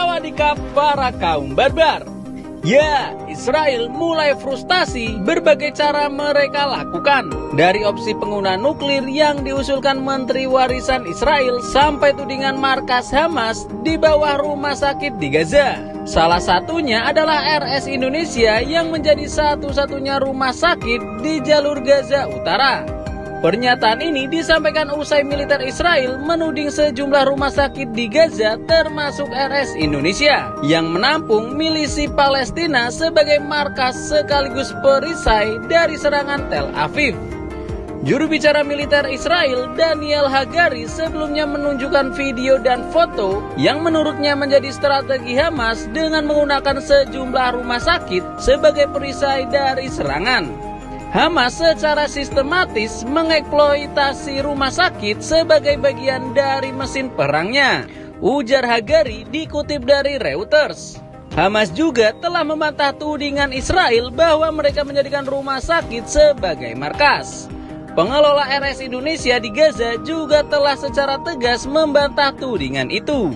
sawadikap para kaum barbar. Ya, Israel mulai frustasi berbagai cara mereka lakukan. Dari opsi penggunaan nuklir yang diusulkan Menteri Warisan Israel sampai tudingan markas Hamas di bawah rumah sakit di Gaza. Salah satunya adalah RS Indonesia yang menjadi satu-satunya rumah sakit di jalur Gaza Utara. Pernyataan ini disampaikan usai militer Israel menuding sejumlah rumah sakit di Gaza termasuk RS Indonesia yang menampung milisi Palestina sebagai markas sekaligus perisai dari serangan Tel Aviv. Juru bicara militer Israel Daniel Hagari sebelumnya menunjukkan video dan foto yang menurutnya menjadi strategi Hamas dengan menggunakan sejumlah rumah sakit sebagai perisai dari serangan. Hamas secara sistematis mengeksploitasi rumah sakit sebagai bagian dari mesin perangnya, ujar Hagari dikutip dari Reuters. Hamas juga telah membantah tudingan Israel bahwa mereka menjadikan rumah sakit sebagai markas. Pengelola RS Indonesia di Gaza juga telah secara tegas membantah tudingan itu.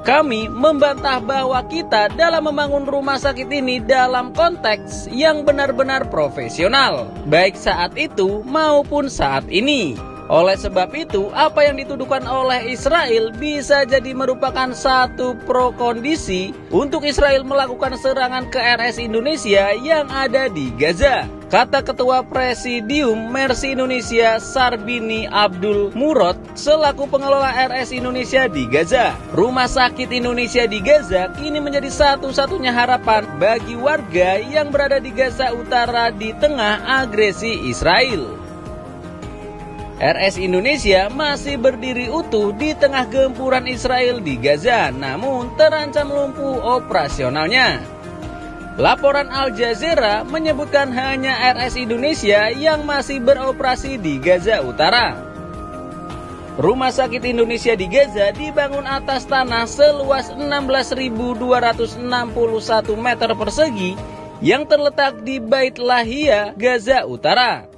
Kami membantah bahwa kita dalam membangun rumah sakit ini dalam konteks yang benar-benar profesional, baik saat itu maupun saat ini. Oleh sebab itu, apa yang dituduhkan oleh Israel bisa jadi merupakan satu prokondisi untuk Israel melakukan serangan ke RS Indonesia yang ada di Gaza, kata Ketua Presidium Mercy Indonesia Sarbini Abdul Murad selaku pengelola RS Indonesia di Gaza. Rumah sakit Indonesia di Gaza kini menjadi satu-satunya harapan bagi warga yang berada di Gaza Utara di tengah agresi Israel. RS Indonesia masih berdiri utuh di tengah gempuran Israel di Gaza, namun terancam lumpuh operasionalnya. Laporan Al Jazeera menyebutkan hanya RS Indonesia yang masih beroperasi di Gaza Utara. Rumah sakit Indonesia di Gaza dibangun atas tanah seluas 16.261 meter persegi yang terletak di Bait Lahia, Gaza Utara.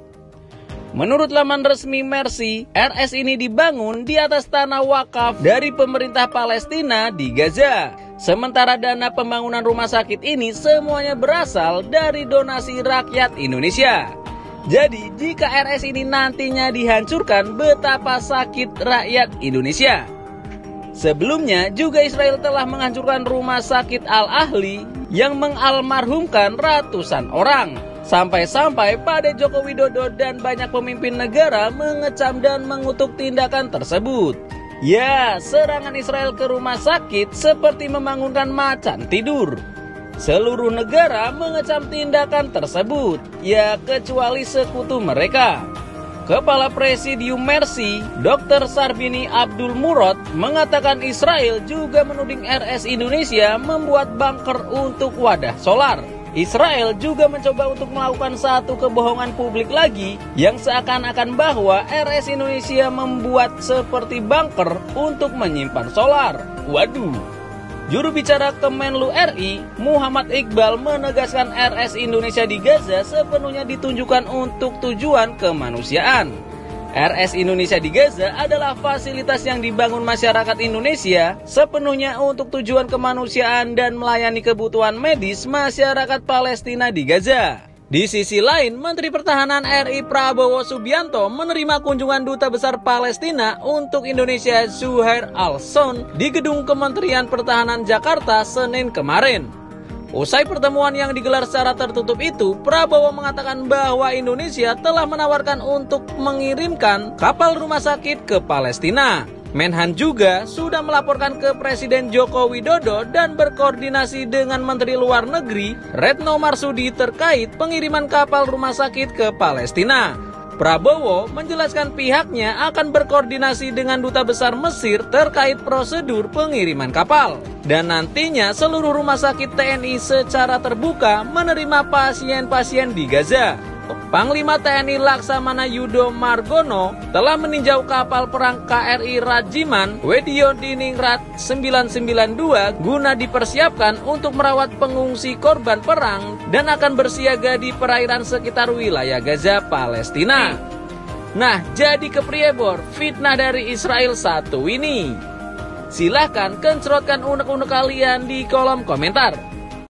Menurut laman resmi Mercy, RS ini dibangun di atas tanah wakaf dari pemerintah Palestina di Gaza. Sementara dana pembangunan rumah sakit ini semuanya berasal dari donasi rakyat Indonesia. Jadi, jika RS ini nantinya dihancurkan, betapa sakit rakyat Indonesia. Sebelumnya juga Israel telah menghancurkan rumah sakit Al-Ahli yang mengalmarhumkan ratusan orang. Sampai-sampai pada Joko Widodo dan banyak pemimpin negara mengecam dan mengutuk tindakan tersebut. Ya, serangan Israel ke rumah sakit seperti membangunkan macan tidur. Seluruh negara mengecam tindakan tersebut, ya kecuali sekutu mereka. Kepala Presidium Mercy, Dr. Sarbini Abdul Murad, mengatakan Israel juga menuding RS Indonesia membuat bunker untuk wadah solar. Israel juga mencoba untuk melakukan satu kebohongan publik lagi yang seakan-akan bahwa RS Indonesia membuat seperti bunker untuk menyimpan solar. Waduh. Juru bicara Kemenlu RI, Muhammad Iqbal menegaskan RS Indonesia di Gaza sepenuhnya ditunjukkan untuk tujuan kemanusiaan. RS Indonesia di Gaza adalah fasilitas yang dibangun masyarakat Indonesia sepenuhnya untuk tujuan kemanusiaan dan melayani kebutuhan medis masyarakat Palestina di Gaza. Di sisi lain, Menteri Pertahanan RI Prabowo Subianto menerima kunjungan Duta Besar Palestina untuk Indonesia Zuhair Al-Son di Gedung Kementerian Pertahanan Jakarta Senin kemarin. Usai pertemuan yang digelar secara tertutup itu, Prabowo mengatakan bahwa Indonesia telah menawarkan untuk mengirimkan kapal rumah sakit ke Palestina. Menhan juga sudah melaporkan ke Presiden Joko Widodo dan berkoordinasi dengan Menteri Luar Negeri Retno Marsudi terkait pengiriman kapal rumah sakit ke Palestina. Prabowo menjelaskan pihaknya akan berkoordinasi dengan Duta Besar Mesir terkait prosedur pengiriman kapal. Dan nantinya seluruh rumah sakit TNI secara terbuka menerima pasien-pasien di Gaza. Panglima TNI Laksamana Yudo Margono telah meninjau kapal perang KRI Rajiman Wediyodiningrat 992 guna dipersiapkan untuk merawat pengungsi korban perang dan akan bersiaga di perairan sekitar wilayah Gaza, Palestina. Nah, jadi kepriye bor fitnah dari Israel satu ini? Silahkan kencrotkan unek-unek kalian di kolom komentar.